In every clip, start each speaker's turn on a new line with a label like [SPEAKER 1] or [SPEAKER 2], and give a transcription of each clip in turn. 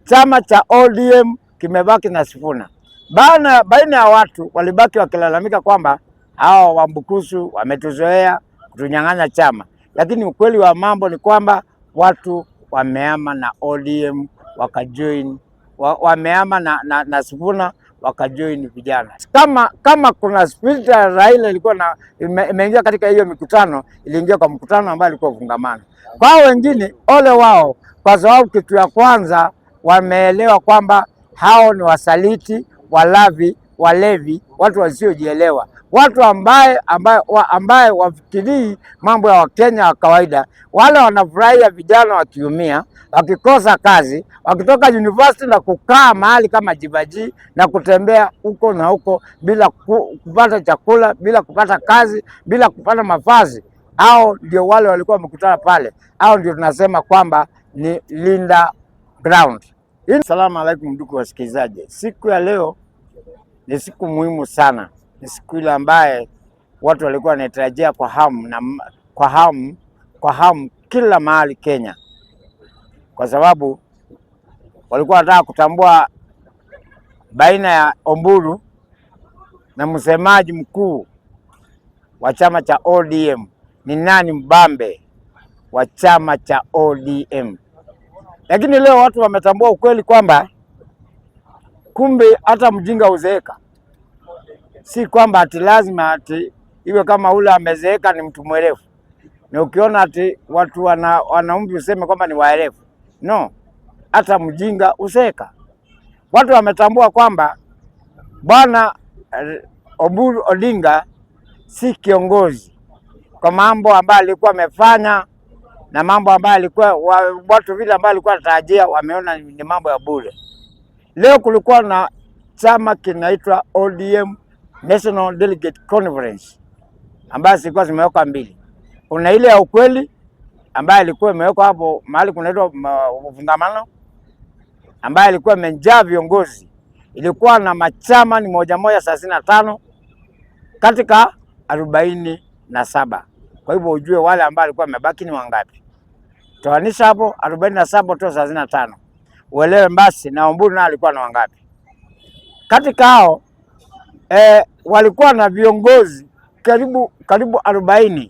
[SPEAKER 1] chama cha ODM kimebaki na Sifuna. Baina ya watu walibaki wakilalamika kwamba hao Wambukusu wametuzoea kutunyang'anya chama, lakini ukweli wa mambo ni kwamba watu wameama na ODM wakajoin, wameama na Sifuna wakajoin vijana. Kama kuna spirit ya Raila ilikuwa imeingia katika hiyo mikutano, iliingia kwa mkutano ambao ilikuwa fungamano. Kwa wengine ole wao, kwa sababu kitu ya kwanza wameelewa kwamba hao ni wasaliti, walevi, watu wasiojielewa, watu ambaye wafikirii mambo ya Wakenya wa kawaida. Wale wanafurahia vijana wakiumia, wakikosa kazi, wakitoka university na kukaa mahali kama Jibaji na kutembea huko na huko bila kupata chakula, bila kupata kazi, bila kupata mavazi. Hao ndio wale walikuwa wamekutana pale. Hao ndio tunasema kwamba ni Linda Ground. Asalamu alaikum ndugu wasikilizaji. Siku ya leo ni siku muhimu sana. Ni siku ile ambaye watu walikuwa wanatarajia kwa hamu kila mahali Kenya, kwa sababu walikuwa wanataka kutambua baina ya Oburu na msemaji mkuu wa chama cha ODM ni nani mbambe wa chama cha ODM. Lakini leo watu wametambua ukweli kwamba kumbe hata mjinga uzeeka. Si kwamba ati lazima ati iwe kama ule amezeeka ni mtu mwerevu. Na ukiona ati watu wanaumbi useme kwamba ni waerevu. No, hata mjinga uzeeka. Watu wametambua kwamba Bwana Oburu Odinga si kiongozi kwa mambo ambayo alikuwa amefanya na mambo ambayo alikuwa watu vile ambao alikuwa anatarajia wameona ni mambo ya bure. Leo kulikuwa na chama kinaitwa ODM National Delegate Conference ambayo zilikuwa zimewekwa mbili. Kuna ile ya ukweli ambayo ilikuwa imewekwa hapo mahali kunaitwa fungamano, ambayo ilikuwa imejaa viongozi. Ilikuwa na machama ni moja 35 katika 47. Kwa hivyo ujue wale ambao walikuwa wamebaki ni wangapi. Toanisha hapo 47 to 35. Uelewe basi na Oburu na alikuwa na wangapi. Katika hao walikuwa na viongozi karibu 40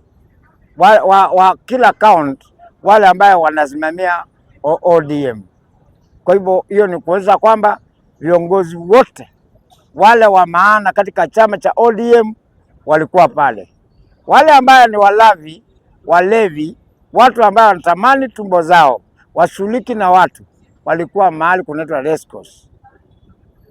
[SPEAKER 1] wa kila count, wale ambao wanasimamia ODM. Kwa hivyo hiyo ni kuweza kwamba viongozi wote wale wa maana katika chama cha ODM walikuwa pale. Wale ambao ni walevi, watu ambao wanatamani tumbo zao, washuliki na watu, walikuwa mahali kunaitwa race course.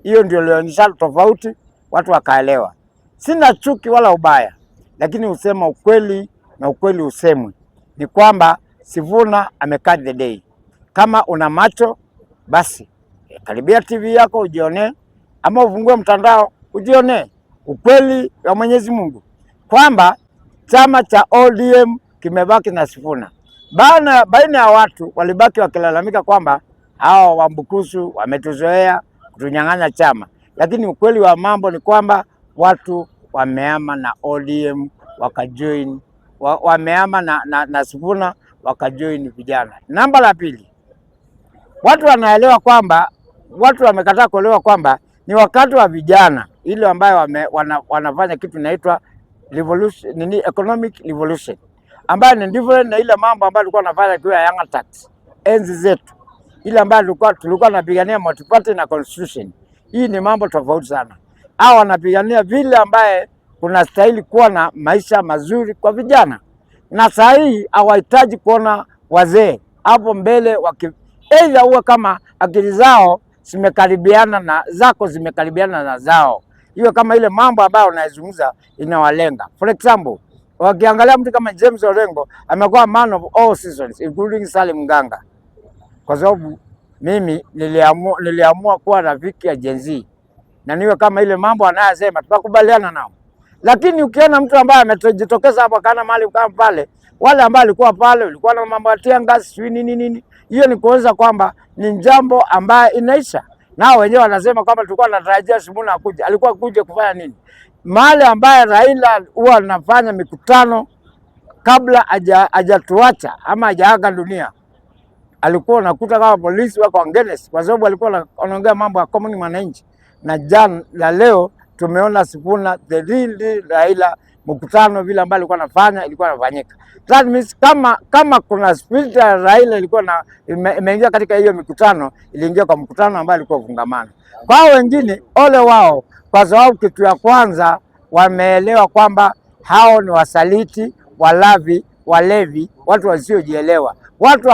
[SPEAKER 1] Hiyo ndio ilionyesha tofauti, watu wakaelewa. Sina chuki wala ubaya, lakini usema ukweli na ukweli usemwe. Ni kwamba Sifuna amekaa the day. Kama una macho basi karibia TV yako ujione, ama ufungue mtandao ujione ukweli wa Mwenyezi Mungu kwamba chama cha ODM kimebaki na Sifuna. Baina ya watu walibaki wakilalamika kwamba hao Wambukusu wametuzoea kutunyang'anya chama, lakini ukweli wa mambo ni kwamba watu wameama na ODM wakajoin, wameama na Sifuna wakajoin vijana. Namba la pili, watu wanaelewa kwamba watu wamekataa kuelewa kwamba ni wakati wa vijana ile ambayo wanafanya kitu inaitwa revolution, economic revolution, ambayo ni different na ile mambo ambayo tulikuwa tunafanya kwa Young Tax enzi zetu, ile ambayo tulikuwa tunapigania multi-party na constitution. Hii ni mambo tofauti sana. Hao wanapigania vile ambaye kuna stahili kuwa na maisha mazuri kwa vijana, na saa hii hawahitaji kuona wazee hapo mbele aidha uwe kama akili zao zimekaribiana na zako, zimekaribiana na zao, hiyo kama ile mambo ambayo unaizungumza inawalenga. For example, wakiangalia mtu kama James Orengo amekuwa man of all seasons including Salim Nganga, kwa sababu mimi niliamua kuwa rafiki ya Gen Z na niwe kama ile mambo anayosema tukakubaliana nao. Lakini ukiona mtu ambaye amejitokeza hapo kana mali kama pale, wale ambao walikuwa pale walikuwa na mambo ya tiangas nini, hiyo ni kuweza kwamba ni jambo ambaye inaisha. Nao wenyewe wanasema kwamba tulikuwa tunatarajia Sifuna akuja. Alikuwa kuja kufanya nini? Mahali ambaye Raila huwa anafanya mikutano kabla hajatuacha ama hajaaga dunia. alikuwa unakuta kama polisi wako against, kwa sababu alikuwa anaongea mambo ya common mwananchi. Na jana na leo tumeona Sifuna the real Raila, mkutano vile ambao alikuwa anafanya ilikuwa inafanyika. That means kama kuna spirit ya Raila ilikuwa imeingia katika hiyo mikutano, iliingia kwa mkutano ambao alikuwa fungamano. Kwa wengine ole wao, kwa sababu kitu ya kwanza wameelewa kwamba hao ni wasaliti, walevi, watu wasiojielewa, watu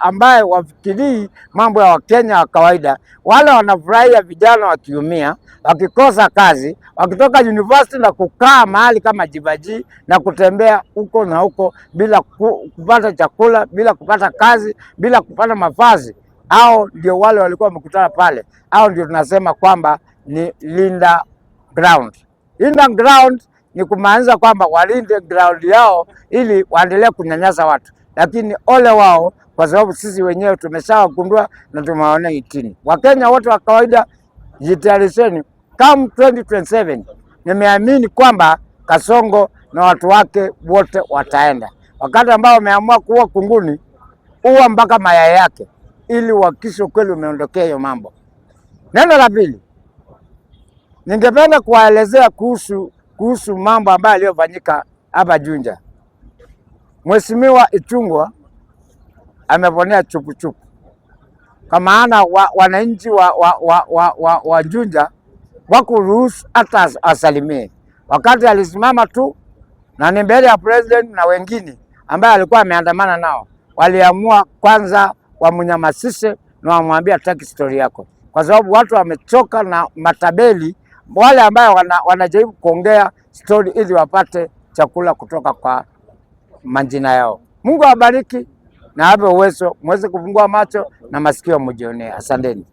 [SPEAKER 1] ambaye wafikirii mambo ya Wakenya wa kawaida. Wale wanafurahia vijana wakiumia, wakikosa kazi, wakitoka university na kukaa mahali kama Jibaji na kutembea huko na huko bila kupata chakula, bila kupata kazi, bila kupata mavazi. Hao ndio wale walikuwa wamekutana pale. Hao ndio tunasema kwamba ni linda ground. Linda ground ni kumaanisha kwamba walinde ground yao ili waendelee kunyanyasa watu. Lakini ole wao, kwa sababu sisi wenyewe tumeshawagundua na tumewaona itini. Wakenya wote wa kawaida, jitayarisheni come 2027. Nimeamini kwamba Kasongo na watu wake wote wataenda. Wakati ambao wameamua kuua kunguni, uwa mpaka mayai yake ili uhakikishe kweli umeondokea hiyo mambo. Neno la pili, ningependa kuwaelezea kuhusu mambo ambayo yaliyofanyika hapa Juja. Mheshimiwa Ichung'wah ameponea chupuchupu, kwa maana wananchi wa Juja wakuruhusu hata asalimie. Wakati alisimama tu na ni mbele ya president na wengine ambaye alikuwa ameandamana nao, waliamua kwanza wamnyamasishe na wamwambia taki story yako, kwa sababu watu wamechoka na matabeli wale ambao wanajaribu kuongea story ili wapate chakula kutoka kwa majina yao. Mungu awabariki na awe uwezo muweze kufungua macho na masikio mjionee. Asanteni.